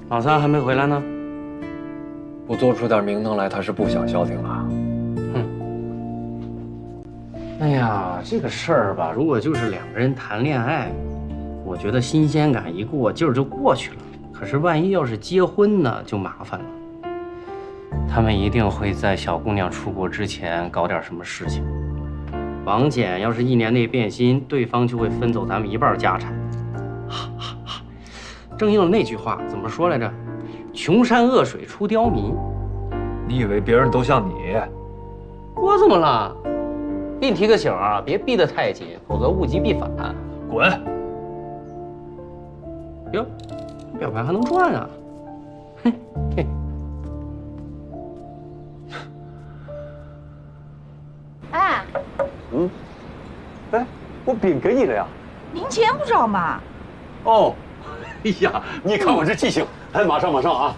老三还没回来呢。不做出点名堂来，他是不想消停了。哎呀，这个事儿吧，如果就是两个人谈恋爱，我觉得新鲜感一过，劲儿就过去了。可是万一要是结婚呢，就麻烦了。他们一定会在小姑娘出国之前搞点什么事情。王简要是1年内变心，对方就会分走咱们1半家产。正应了那句话，怎么说来着？穷山恶水出刁民。你以为别人都像你？我怎么了？给你提个醒啊，别逼得太紧，否则物极必反。滚！哟，表盘还能转啊！嘿嘿。哎，哎，我饼给你了呀。零钱不找吗？哦，哎呀，你看我这记性，哎，马上啊！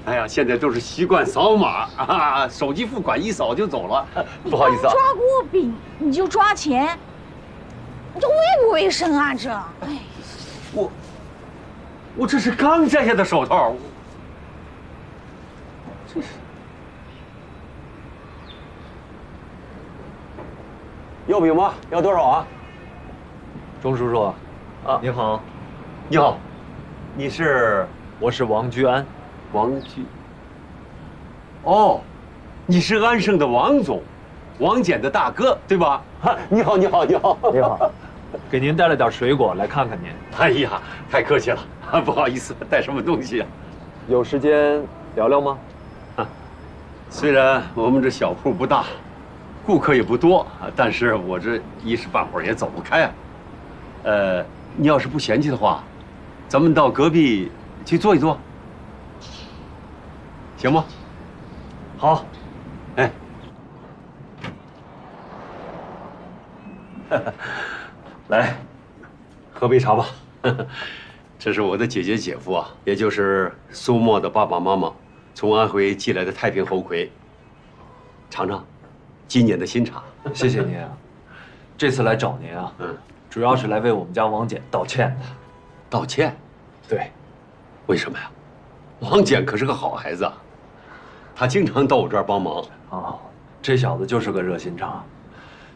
哎呀，现在都是习惯扫码啊，手机付款一扫就走了，不好意思啊。抓过饼你就抓钱，你这卫不卫生啊？这，哎，我这是刚摘下的手套，这是。要饼吗？要多少啊？钟叔叔，啊，你好，你好，我是王居安。王居。哦，你是安盛的王总，王简的大哥，对吧？你好。给您带了点水果，来看看您。哎呀，太客气了，不好意思，带什么东西啊？有时间聊聊吗？虽然我们这小铺不大，顾客也不多，但是我这一时半会儿也走不开啊。你要是不嫌弃的话，咱们到隔壁去坐一坐，行吗？好。哎，来，喝杯茶吧。这是我的姐姐姐夫啊，也就是苏沫的爸爸妈妈，从安徽寄来的太平猴魁。尝尝，今年的新茶。谢谢您啊，这次来找您啊，主要是来为我们家王简道歉的。道歉？对，为什么呀？王简可是个好孩子啊，他经常到我这儿帮忙。哦，这小子就是个热心肠。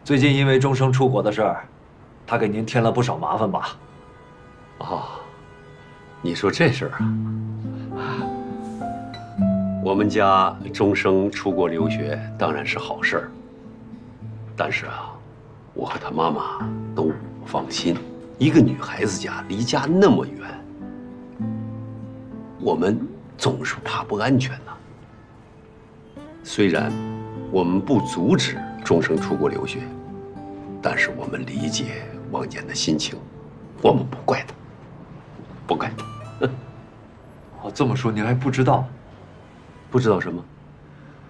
最近因为钟声出国的事儿，他给您添了不少麻烦吧？啊，你说这事儿啊？我们家钟声出国留学当然是好事儿，但是啊，我和他妈妈都不放心，一个女孩子家离家那么远，我们总是怕不安全呐。虽然我们不阻止钟声出国留学，但是我们理解王简的心情，我们不怪他，不怪他。哦，这么说您还不知道？不知道什么？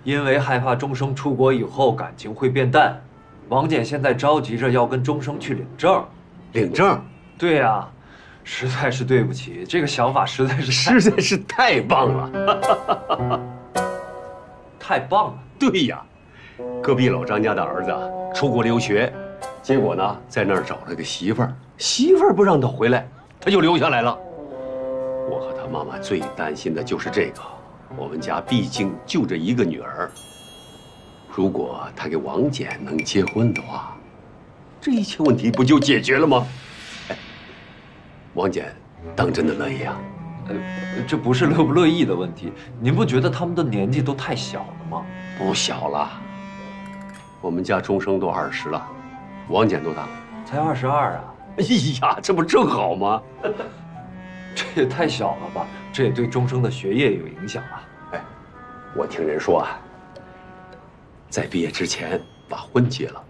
因为害怕钟声出国以后感情会变淡，王简现在着急着要跟钟声去领证。领证？对呀，实在是对不起，这个想法实在是太棒了，太棒了。对呀，隔壁老张家的儿子出国留学，结果呢，在那儿找了个媳妇儿，媳妇儿不让他回来，他就留下来了。我和他妈妈最担心的就是这个，我们家毕竟就这一个女儿，如果他给王简能结婚的话，这一切问题不就解决了吗？哎，王简当真的乐意啊？这不是乐不乐意的问题，您不觉得他们的年纪都太小了吗？不小了，我们家钟声都20了，王简多大？才22啊！哎呀，这不正好吗？这也太小了吧！这也对钟声的学业有影响啊。哎，我听人说啊，在毕业之前把婚结了，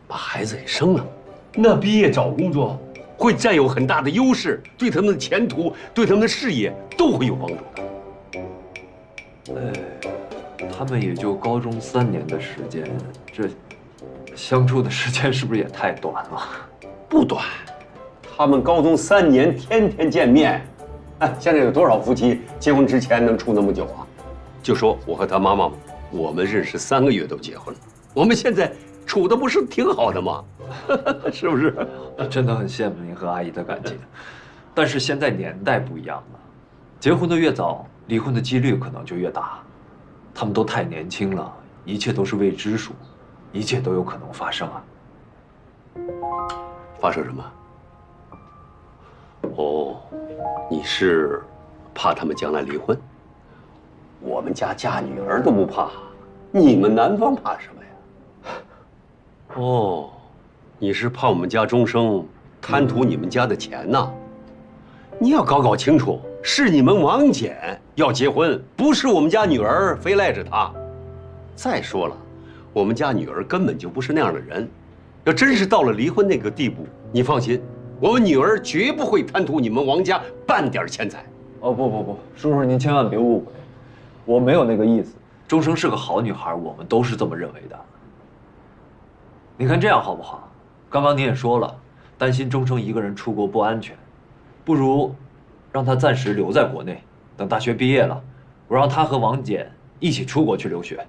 把孩子也生了，那毕业找工作会占有很大的优势，对他们的前途、对他们的事业都会有帮助的。他们也就高中3年的时间，这相处的时间是不是也太短了？不短，他们高中3年天天见面。哎，现在有多少夫妻结婚之前能处那么久啊？就说我和他妈妈，我们认识3个月都结婚了，我们现在处的不是挺好的吗？是不是？真的很羡慕您和阿姨的感情，但是现在年代不一样了，结婚的越早，离婚的几率可能就越大。他们都太年轻了，一切都是未知数，一切都有可能发生啊。发生什么？哦，你是怕他们将来离婚？我们家嫁女儿都不怕，你们男方怕什么呀？哦，你是怕我们家终生贪图你们家的钱呐？你要搞清楚，是你们王简要结婚，不是我们家女儿非赖着他。再说了，我们家女儿根本就不是那样的人。要真是到了离婚那个地步，你放心，我们女儿绝不会贪图你们王家半点钱财。哦不，叔叔您千万别误会，我没有那个意思。钟生是个好女孩，我们都是这么认为的。你看这样好不好？刚刚你也说了，担心钟生一个人出国不安全，不如让他暂时留在国内，等大学毕业了，我让他和王简一起出国去留学。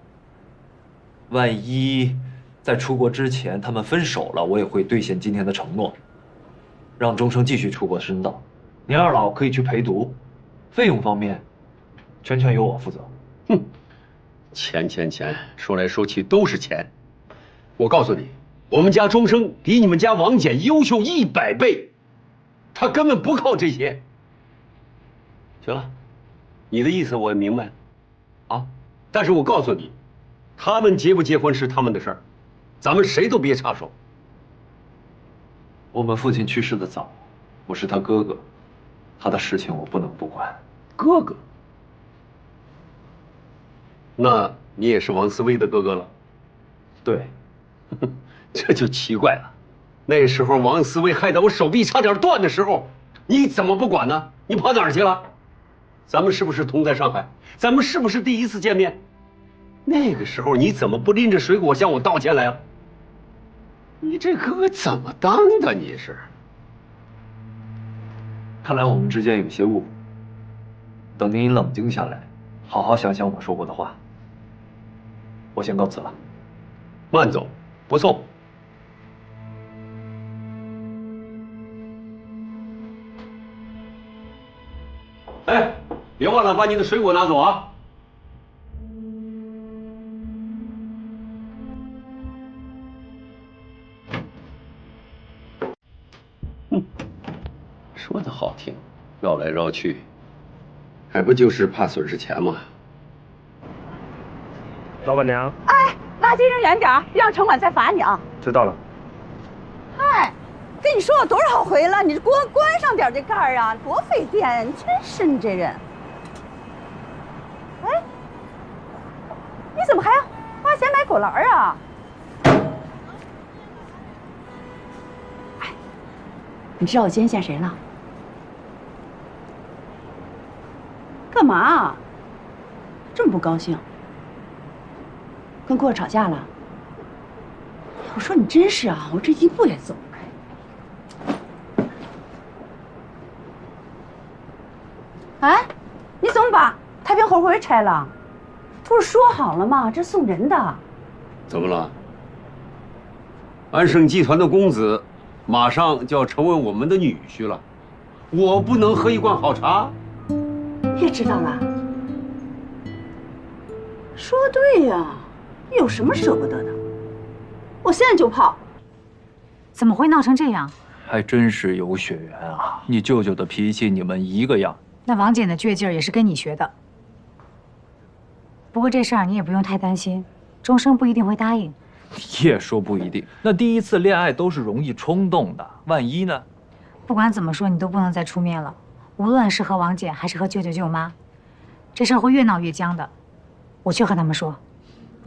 万一在出国之前他们分手了，我也会兑现今天的承诺，让钟生继续出国深造。您二老可以去陪读，费用方面全由我负责。哼，钱，说来说去都是钱。我告诉你，我们家钟生比你们家王简优秀100倍，他根本不靠这些。行了，你的意思我也明白了，啊，但是我告诉你，他们结不结婚是他们的事儿，咱们谁都别插手。我们父亲去世的早，我是他哥哥，他的事情我不能不管。哥哥？那你也是王思薇的哥哥了？对，这就奇怪了。那时候王思薇害得我手臂差点断的时候，你怎么不管呢？你跑哪儿去了？咱们是不是同在上海？咱们是不是第一次见面？那个时候你怎么不拎着水果向我道歉来啊？你这哥哥怎么当的？你是？看来我们之间有些误会。等您冷静下来，好好想想我说过的话。我先告辞了。慢走，不送。哎，别忘了把你的水果拿走啊！说的好听，绕来绕去，还不就是怕损失钱吗？老板娘，哎，垃圾扔远点儿，让城管再罚你啊！知道了。嗨，跟你说了多少回了，你这关上点这盖儿啊，多费电！你真是你这人。哎，你怎么还要花钱买狗栏啊？哎，你知道我今天见谁了？干嘛？这么不高兴？跟郭儿吵架了？我说你真是啊，我这一步也走不开。哎，你怎么把太平火锅给拆了？不是说好了吗？这送人的。怎么了？安盛集团的公子马上就要成为我们的女婿了，我不能喝一罐好茶。你也知道了？说对呀，你有什么舍不得的？我现在就跑。怎么会闹成这样？还真是有血缘啊！你舅舅的脾气，你们一个样。那王简的倔劲儿也是跟你学的。不过这事儿你也不用太担心，钟生不一定会答应。也说不一定。那第一次恋爱都是容易冲动的，万一呢？不管怎么说，你都不能再出面了。无论是和王简还是和舅舅舅妈，这事儿会越闹越僵的。我去和他们说。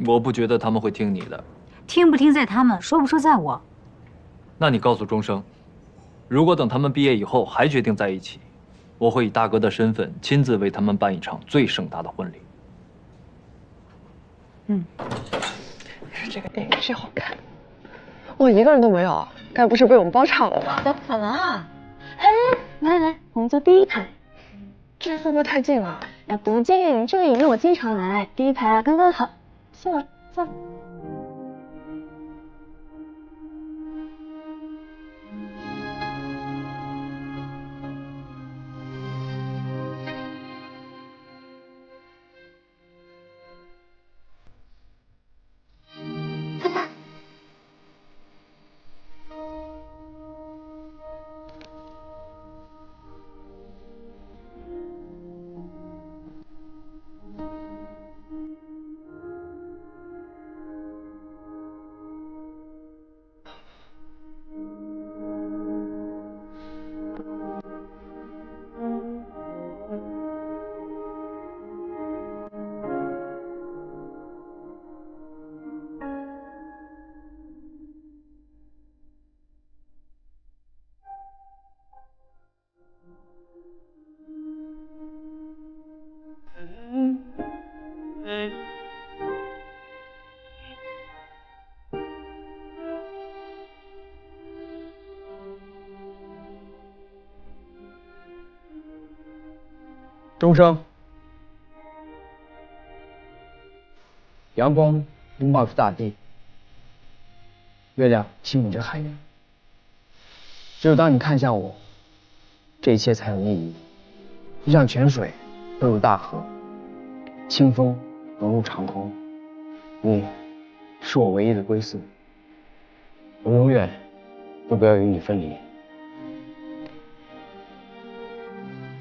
我不觉得他们会听你的。听不听在他们，说不说在我。那你告诉钟生，如果等他们毕业以后还决定在一起，我会以大哥的身份亲自为他们办一场最盛大的婚礼。这个电影真好看，我一个人都没有，该不是被我们包场了吧？怎么可能啊！哎，来，我们坐第一排。这会不会太近了？哎，不近，这个影院我经常来，第一排啊刚刚好。坐了，坐了。钟声。阳光拥抱着大地，月亮亲吻着海洋。只有当你看向我，这一切才有意义。就像泉水汇入大河，清风融入长空，你是我唯一的归宿，我永远都不要与你分离。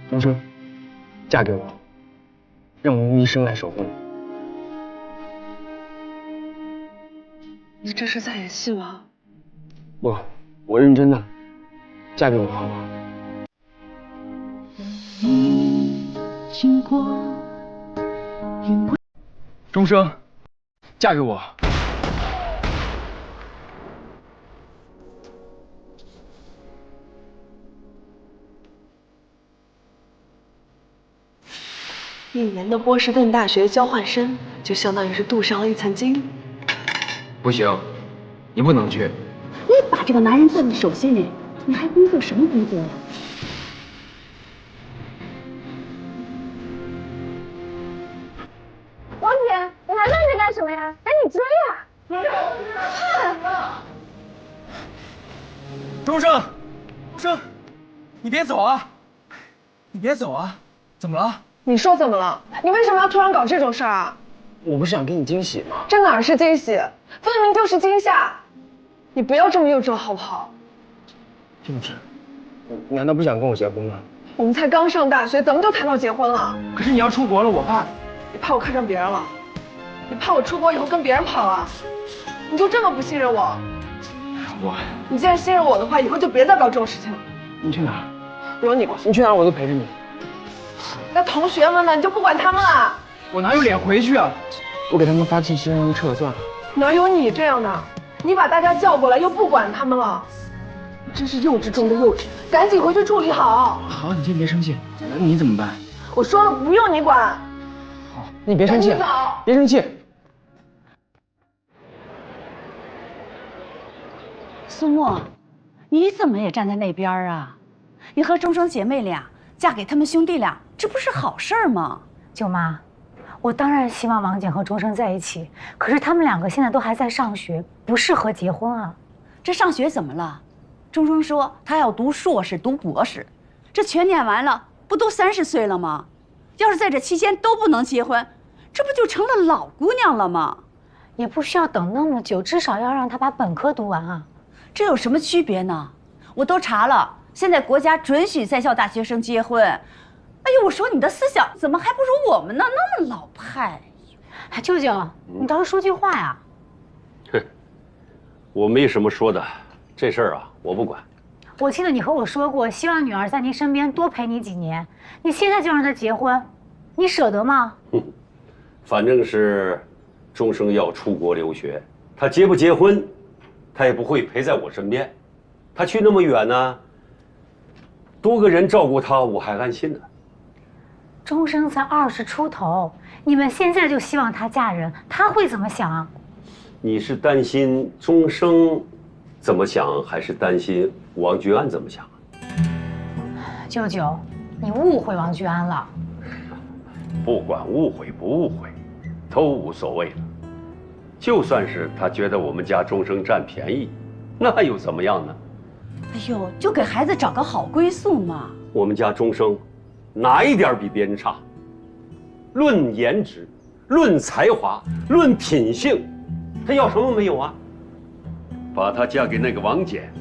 钟声，嫁给我，让我用一生来守护你。你这是在演戏吗？不，我认真的，嫁给我好吗？钟声，嫁给我。一年的波士顿大学交换生，就相当于是镀上了一层金。不行，你不能去。你把这个男人放在手心里，你还工作什么工作呀？王姐，你还愣着干什么呀？赶紧追呀！钟声，钟声，你别走啊！你别走啊！怎么了？你说怎么了？你为什么要突然搞这种事儿啊？我不是想给你惊喜吗？这哪是惊喜，分明就是惊吓！你不要这么幼稚了，好不好？幼稚？你难道不想跟我结婚吗？我们才刚上大学，怎么就谈到结婚了？可是你要出国了，我怕。你怕我看上别人了？你怕我出国以后跟别人跑啊？你就这么不信任我？你既然信任我的话，以后就别再搞这种事情了。你去哪儿？有你管？你去哪儿我都陪着你。那同学们呢？你就不管他们了？我哪有脸回去啊？我给他们发信息让他们撤了算了。哪有你这样的？你把大家叫过来又不管他们了，你真是幼稚中的幼稚！赶紧回去处理好。好，你先别生气。那你怎么办？我说了不用你管。好，那你别生气，赶紧走。别生气。苏沫，你怎么也站在那边啊？你和钟声姐妹俩嫁给他们兄弟俩，这不是好事儿吗？舅妈，我当然希望王姐和钟声在一起，可是他们两个现在都还在上学，不适合结婚啊。这上学怎么了？钟声说他要读硕士、读博士，这全念完了，不都30岁了吗？要是在这期间都不能结婚，这不就成了老姑娘了吗？也不需要等那么久，至少要让她把本科读完啊。这有什么区别呢？我都查了，现在国家准许在校大学生结婚。哎呦，我说你的思想怎么还不如我们呢？那么老派。哎，舅舅，你倒是说句话呀。哼，我没什么说的，这事儿啊，我不管。我记得你和我说过，希望女儿在您身边多陪你几年。你现在就让她结婚，你舍得吗？反正是钟声要出国留学，他结不结婚，他也不会陪在我身边。他去那么远呢，多个人照顾他，我还安心呢。钟声才20出头，你们现在就希望她嫁人，她会怎么想？你是担心钟声怎么想，还是担心王居安怎么想？舅舅，你误会王居安了。不管误会不误会，都无所谓了。就算是他觉得我们家钟声占便宜，那又怎么样呢？哎呦，就给孩子找个好归宿嘛。我们家钟声哪一点比别人差？论颜值，论才华，论品性，他要什么没有啊？把她嫁给那个王简，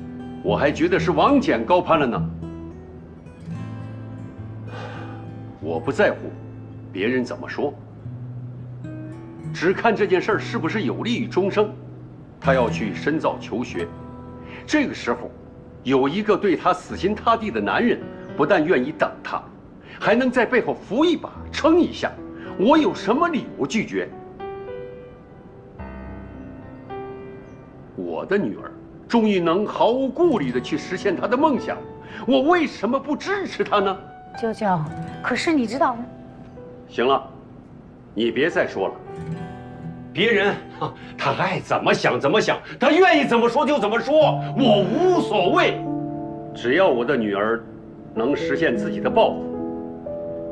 我还觉得是王简高攀了呢。我不在乎别人怎么说，只看这件事儿是不是有利于钟声。他要去深造求学，这个时候有一个对他死心塌地的男人，不但愿意等他，还能在背后扶一把撑一下，我有什么理由拒绝？我的女儿终于能毫无顾虑地去实现她的梦想，我为什么不支持她呢？舅舅，可是你知道，行了，你别再说了。别人他爱怎么想怎么想，他愿意怎么说就怎么说，我无所谓。只要我的女儿能实现自己的抱负，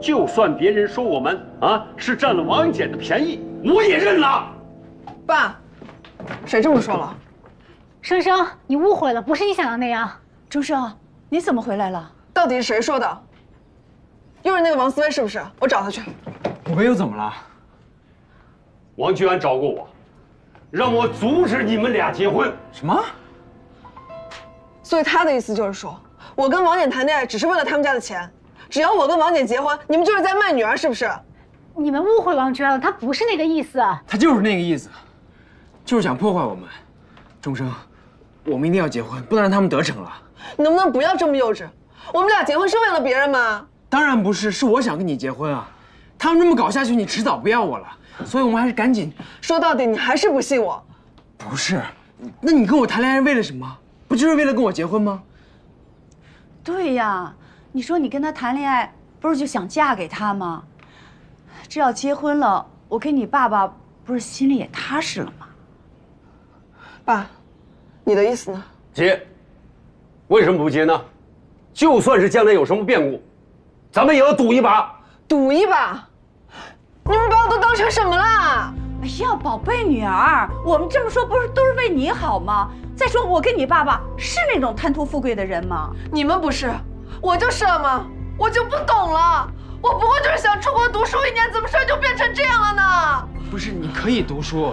就算别人说我们是占了王姐的便宜，我也认了。爸，谁这么说了？生生，你误会了，不是你想的那样。钟生，你怎么回来了？到底是谁说的？又是那个王思薇是不是？我找他去。我又怎么了？王居安找过我，让我阻止你们俩结婚。什么？所以他的意思就是说，我跟王姐谈恋爱只是为了他们家的钱，只要我跟王姐结婚，你们就是在卖女儿，是不是？你们误会王娟了，他不是那个意思。他就是那个意思，就是想破坏我们。钟生，我们一定要结婚，不能让他们得逞了。你能不能不要这么幼稚？我们俩结婚是为了别人吗？当然不是，是我想跟你结婚啊。他们这么搞下去，你迟早不要我了，所以我们还是赶紧。说到底，你还是不信我。不是，那你跟我谈恋爱为了什么？不就是为了跟我结婚吗？对呀，你说你跟他谈恋爱，不是就想嫁给他吗？这要结婚了，我跟你爸爸不是心里也踏实了吗？爸，你的意思呢？结，为什么不结呢？就算是将来有什么变故，咱们也要赌一把。赌一把？你们把我都当成什么了？哎呀，宝贝女儿，我们这么说不是都是为你好吗？再说我跟你爸爸是那种贪图富贵的人吗？你们不是，我就是了吗？我就不懂了，我不过就是想出国读书1年，怎么事就变成这样了呢？不是，你可以读书，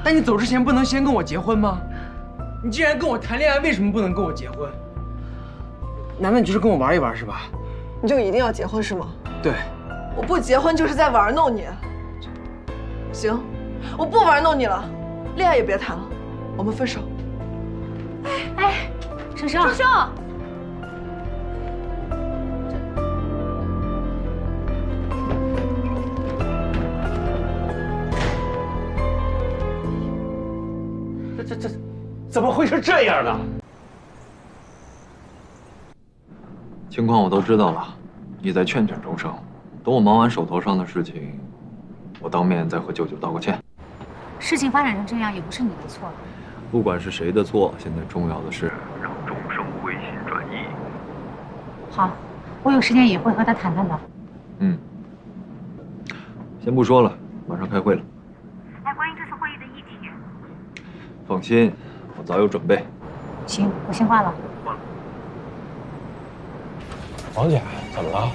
但你走之前不能先跟我结婚吗？你既然跟我谈恋爱，为什么不能跟我结婚？难道你就是跟我玩一玩是吧？你就一定要结婚是吗？对。我不结婚就是在玩弄你。行，我不玩弄你了，恋爱也别谈了，我们分手。哎，生生，生生，这怎么会是这样呢？情况我都知道了，你再劝劝钟生，等我忙完手头上的事情，我当面再和舅舅道个歉。事情发展成这样也不是你的错。不管是谁的错，现在重要的是让钟生回心转意。好，我有时间也会和他谈谈的。嗯，先不说了，马上开会了。哎，关于这次会议的议题。放心，我早有准备。行，我先挂了。王姐，怎么了？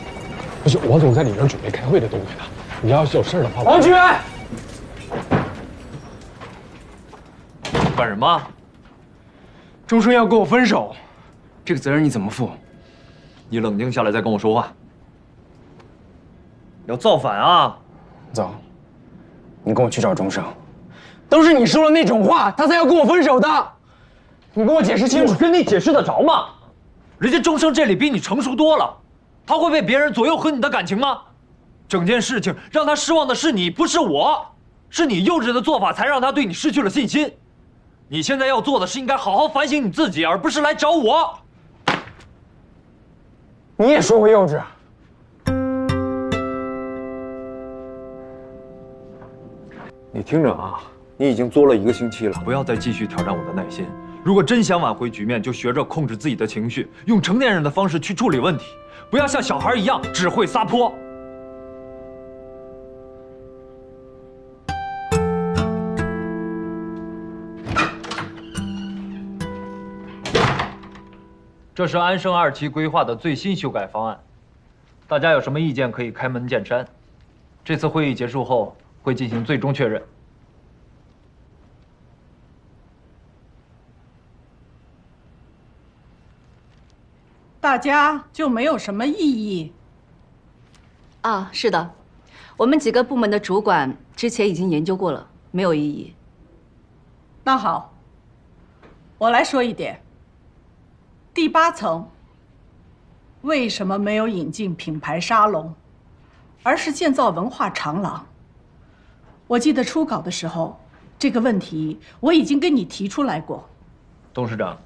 不是，我总在里面准备开会的东西呢。你要是有事的话，王居安，干什么？钟生要跟我分手，这个责任你怎么负？你冷静下来再跟我说话。要造反啊！走，你跟我去找钟生。都是你说了那种话，他才要跟我分手的。你跟我解释清楚。我跟你解释得着吗？人家钟生这里比你成熟多了，他会被别人左右和你的感情吗？整件事情让他失望的是你，不是我，是你幼稚的做法才让他对你失去了信心。你现在要做的是应该好好反省你自己，而不是来找我。你也说我幼稚。你听着啊，你已经作了1个星期了，不要再继续挑战我的耐心。如果真想挽回局面，就学着控制自己的情绪，用成年人的方式去处理问题，不要像小孩一样只会撒泼。这是安生2期规划的最新修改方案，大家有什么意见可以开门见山。这次会议结束后会进行最终确认。大家就没有什么异议？啊，是的，我们几个部门的主管之前已经研究过了，没有异议。那好，我来说一点。第8层为什么没有引进品牌沙龙，而是建造文化长廊？我记得初稿的时候，这个问题我已经跟你提出来过。董事长，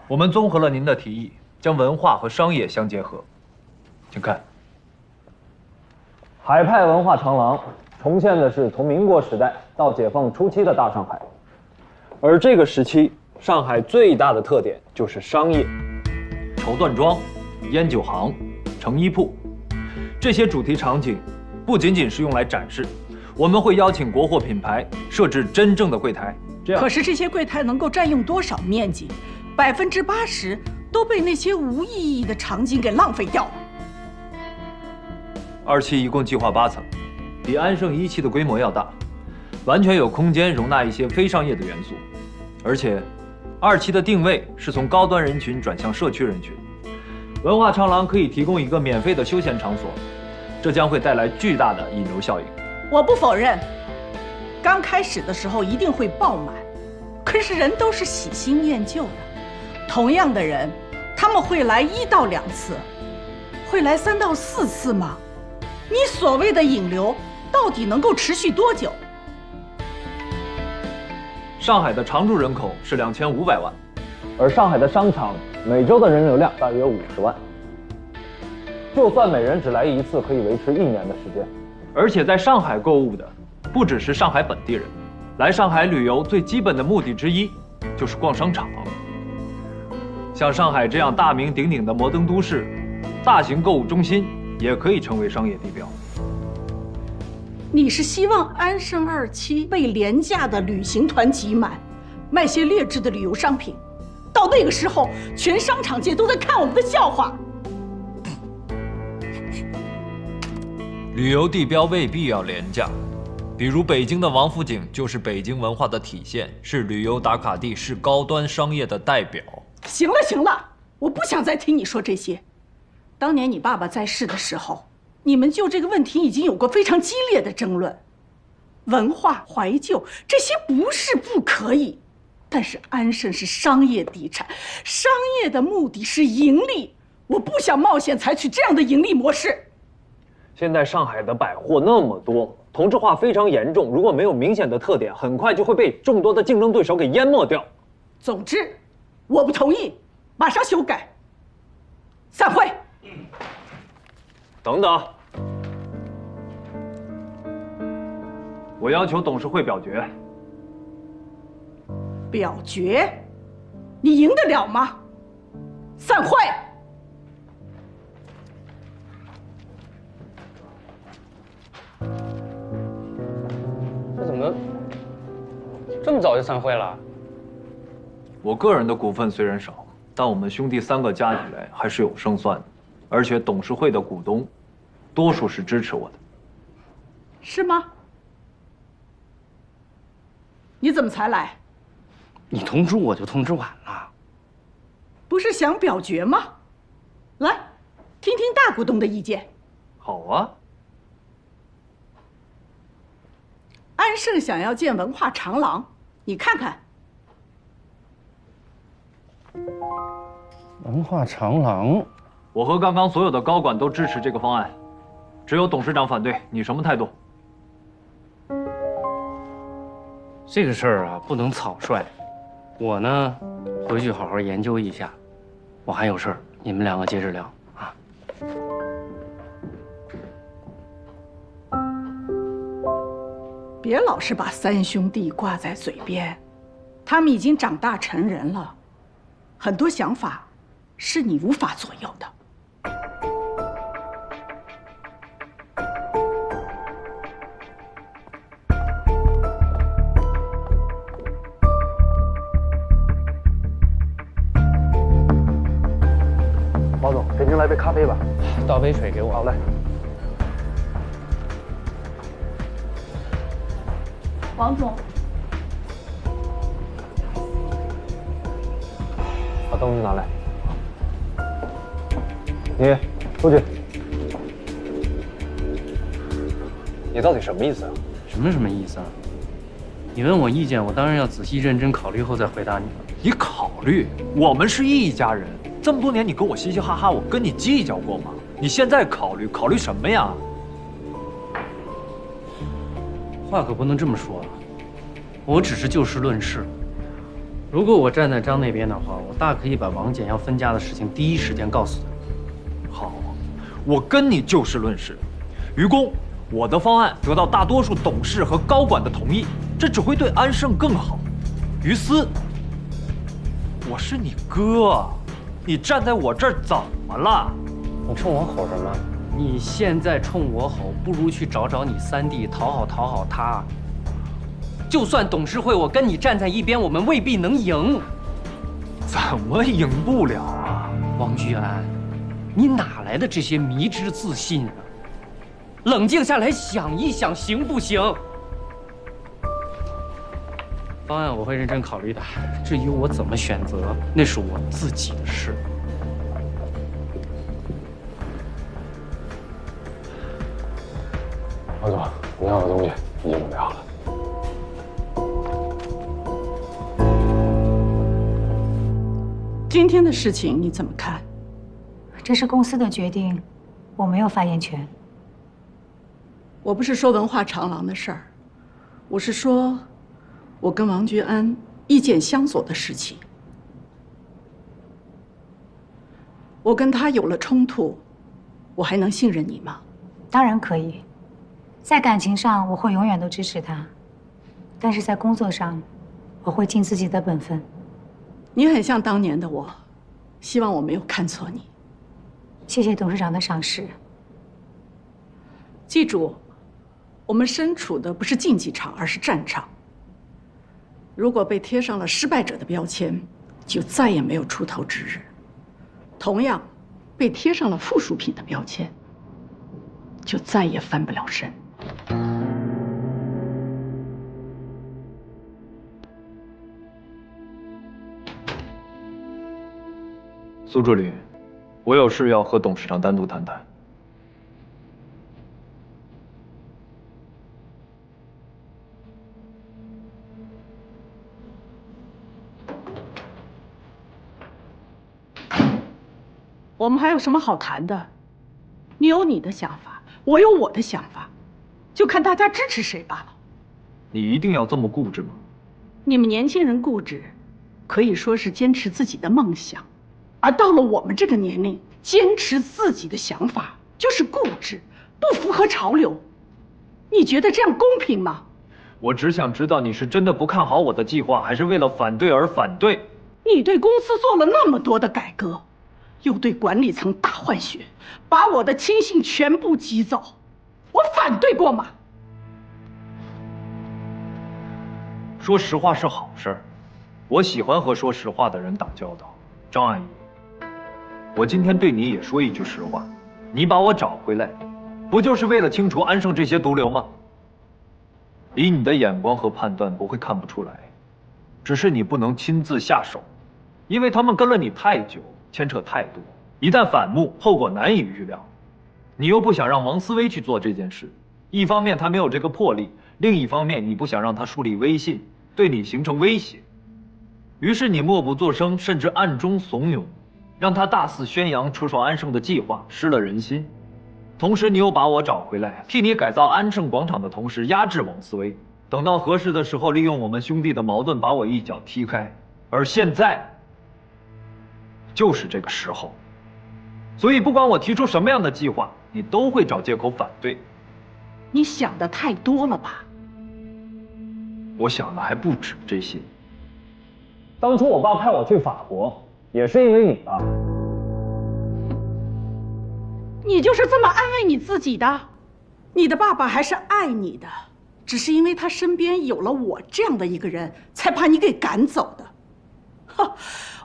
我们综合了您的提议，将文化和商业相结合。请看，海派文化长廊重现的是从民国时代到解放初期的大上海，而这个时期上海最大的特点就是商业，绸缎庄、烟酒行、成衣铺，这些主题场景不仅仅是用来展示，我们会邀请国货品牌设置真正的柜台。这样，可是这些柜台能够占用多少面积？80%都被那些无意义的场景给浪费掉了。2期一共计划8层，比安盛1期的规模要大，完全有空间容纳一些非商业的元素。而且，2期的定位是从高端人群转向社区人群。文化长廊可以提供一个免费的休闲场所，这将会带来巨大的引流效应。我不否认，刚开始的时候一定会爆满，可是人都是喜新厌旧的。同样的人，他们会来1到2次，会来3到4次吗？你所谓的引流到底能够持续多久？上海的常住人口是2500万，而上海的商场每周的人流量大约50万。就算每人只来1次，可以维持1年的时间。而且在上海购物的不只是上海本地人，来上海旅游最基本的目的之一就是逛商场。像上海这样大名鼎鼎的摩登都市，大型购物中心也可以成为商业地标。你是希望安盛2期被廉价的旅行团挤满，卖些劣质的旅游商品，到那个时候，全商场界都在看我们的笑话。旅游地标未必要廉价，比如北京的王府井就是北京文化的体现，是旅游打卡地，是高端商业的代表。行了行了，我不想再听你说这些。当年你爸爸在世的时候，你们就这个问题已经有过非常激烈的争论。文化怀旧这些不是不可以，但是安盛是商业地产，商业的目的是盈利，我不想冒险采取这样的盈利模式。现在上海的百货那么多，同质化非常严重，如果没有明显的特点，很快就会被众多的竞争对手给淹没掉。总之，我不同意，马上修改。散会。等等，我要求董事会表决。表决？你赢得了吗？散会。这怎么这么早就散会了？我个人的股份虽然少，但我们兄弟3个加起来还是有胜算的，而且董事会的股东，多数是支持我的。是吗？你怎么才来？你通知我就通知晚了。不是想表决吗？来，听听大股东的意见。好啊。安盛想要建文化长廊，你看看。文化长廊，我和刚刚所有的高管都支持这个方案，只有董事长反对。你什么态度？这个事儿啊，不能草率。我呢，回去好好研究一下。我还有事儿，你们2个接着聊啊。别老是把3兄弟挂在嘴边，他们已经长大成人了，很多想法是你无法左右的。王总，给您来杯咖啡吧。倒杯水给我。好嘞。王总，把东西拿来。你出去。你到底什么意思啊？什么意思啊？你问我意见，我当然要仔细认真考虑后再回答你了。你考虑？我们是一家人，这么多年你跟我嘻嘻哈哈，我跟你计较过吗？你现在考虑什么呀？话可不能这么说啊！我只是就事论事。如果我站在张那边的话，我大可以把王简要分家的事情第一时间告诉他。好，我跟你就事论事。于公，我的方案得到大多数董事和高管的同意，这只会对安盛更好。于私，我是你哥，你站在我这儿怎么了？你冲我吼什么？你现在冲我吼，不如去找找你三弟，讨好他。就算董事会我跟你站在一边，我们未必能赢。怎么赢不了啊？王居安，你哪来的这些迷之自信啊？冷静下来想一想，行不行？方案我会认真考虑的，至于我怎么选择，那是我自己的事。王总，你要的东西已经准备好了。今天的事情你怎么看？这是公司的决定，我没有发言权。我不是说文化长廊的事儿，我是说我跟王居安意见相左的事情。我跟他有了冲突，我还能信任你吗？当然可以，在感情上我会永远都支持他，但是在工作上，我会尽自己的本分。你很像当年的我，希望我没有看错你。谢谢董事长的赏识。记住，我们身处的不是竞技场，而是战场。如果被贴上了失败者的标签，就再也没有出头之日；同样，被贴上了附属品的标签，就再也翻不了身。苏助理，我有事要和董事长单独谈谈。我们还有什么好谈的？你有你的想法，我有我的想法，就看大家支持谁罢了。你一定要这么固执吗？你们年轻人固执，可以说是坚持自己的梦想。而到了我们这个年龄，坚持自己的想法就是固执，不符合潮流。你觉得这样公平吗？我只想知道你是真的不看好我的计划，还是为了反对而反对？你对公司做了那么多的改革，又对管理层大换血，把我的亲信全部挤走，我反对过吗？说实话是好事儿，我喜欢和说实话的人打交道。张阿姨，我今天对你也说一句实话，你把我找回来，不就是为了清除安盛这些毒瘤吗？以你的眼光和判断，不会看不出来，只是你不能亲自下手，因为他们跟了你太久，牵扯太多，一旦反目，后果难以预料。你又不想让王思薇去做这件事，一方面他没有这个魄力，另一方面你不想让他树立威信，对你形成威胁。于是你默不作声，甚至暗中怂恿，让他大肆宣扬出售安盛的计划，失了人心。同时你又把我找回来，替你改造安盛广场的同时压制王思薇，等到合适的时候利用我们兄弟的矛盾把我一脚踢开。而现在就是这个时候，所以不管我提出什么样的计划，你都会找借口反对。你想的太多了吧？我想的还不止这些。当初我爸派我去法国，也是因为你啊。你就是这么安慰你自己的？你的爸爸还是爱你的，只是因为他身边有了我这样的一个人，才把你给赶走的。哼，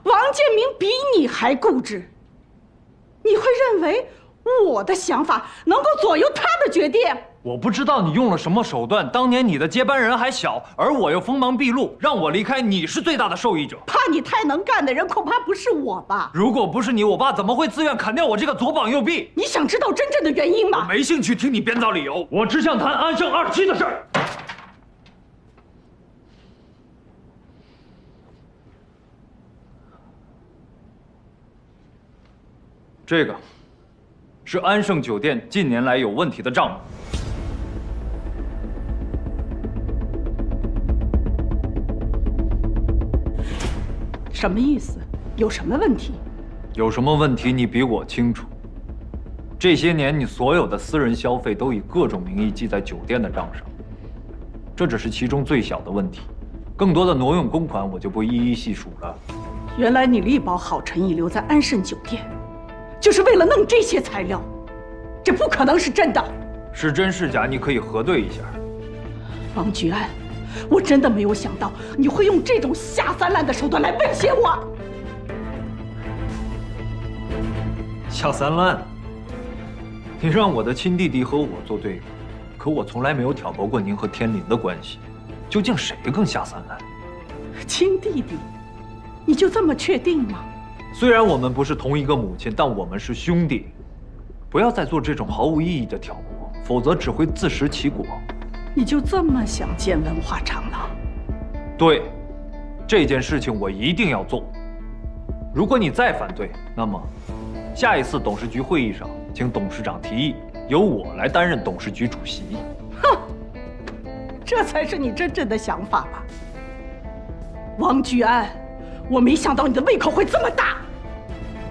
王建明比你还固执，你会认为我的想法能够左右他的决定？我不知道你用了什么手段，当年你的接班人还小，而我又锋芒毕露，让我离开，你是最大的受益者。怕你太能干的人恐怕不是我吧？如果不是你，我爸怎么会自愿砍掉我这个左膀右臂？你想知道真正的原因吗？我没兴趣听你编造理由，我只想谈安盛2期的事儿。这个是安盛酒店近年来有问题的账目。什么意思？有什么问题？有什么问题你比我清楚。这些年你所有的私人消费都以各种名义记在酒店的账上，这只是其中最小的问题，更多的挪用公款我就不一一细数了。原来你力保好陈毅留在安盛酒店，就是为了弄这些材料。这不可能是真的。是真是假，你可以核对一下。王菊安，我真的没有想到你会用这种下三滥的手段来威胁我。下三滥？你让我的亲弟弟和我作对，可我从来没有挑拨过您和天林的关系，究竟谁更下三滥？亲弟弟，你就这么确定吗？虽然我们不是同一个母亲，但我们是兄弟。不要再做这种毫无意义的挑拨，否则只会自食其果。你就这么想见文化长了？对，这件事情我一定要做。如果你再反对，那么下一次董事局会议上，请董事长提议由我来担任董事局主席。哼，这才是你真正的想法吧？王菊安，我没想到你的胃口会这么大。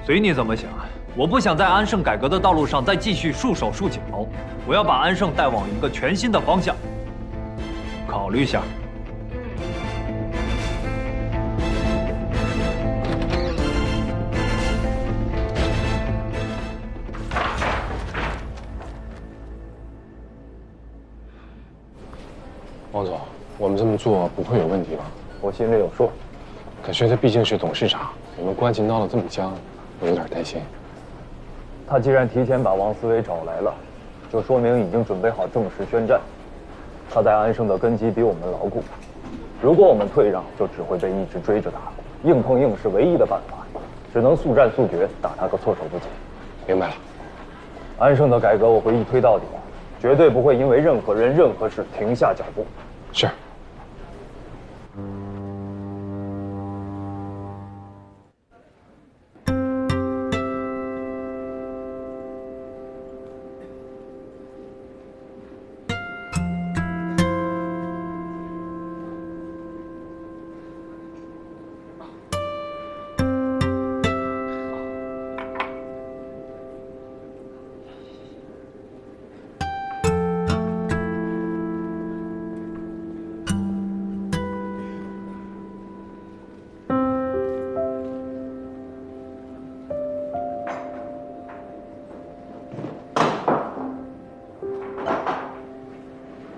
随你怎么想，我不想在安盛改革的道路上再继续束手束脚，我要把安盛带往一个全新的方向。考虑下。王总，我们这么做不会有问题吧？我心里有数。可是他毕竟是董事长，你们关系闹得这么僵，我有点担心。他既然提前把王思维找来了，就说明已经准备好正式宣战。他在安盛的根基比我们牢固，如果我们退让，就只会被一直追着打。硬碰硬是唯一的办法，只能速战速决，打他个措手不及。明白了。安盛的改革我会一推到底，绝对不会因为任何人、任何事停下脚步。是。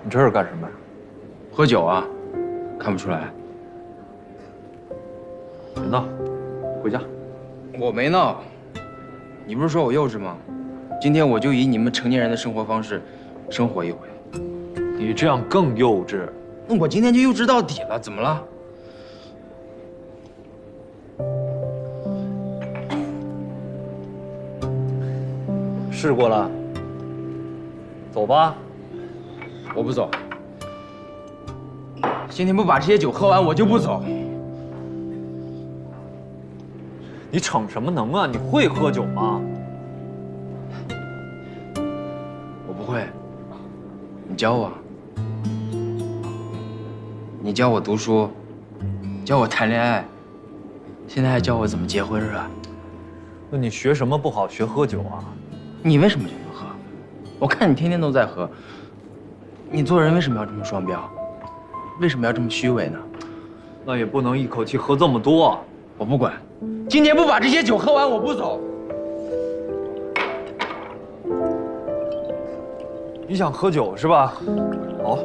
你这是干什么呀？喝酒啊，看不出来。别闹，回家。我没闹，你不是说我幼稚吗？今天我就以你们成年人的生活方式生活一回。你这样更幼稚。那我今天就幼稚到底了，怎么了？试过了，走吧。我不走。今天不把这些酒喝完，我就不走。你逞什么能啊？你会喝酒吗？我不会。你教我。你教我读书，教我谈恋爱，现在还教我怎么结婚是吧？那你学什么不好，学喝酒啊？你为什么就能喝？我看你天天都在喝。你做人为什么要这么双标？为什么要这么虚伪呢？那也不能一口气喝这么多啊！我不管，今天不把这些酒喝完，我不走。你想喝酒是吧？好。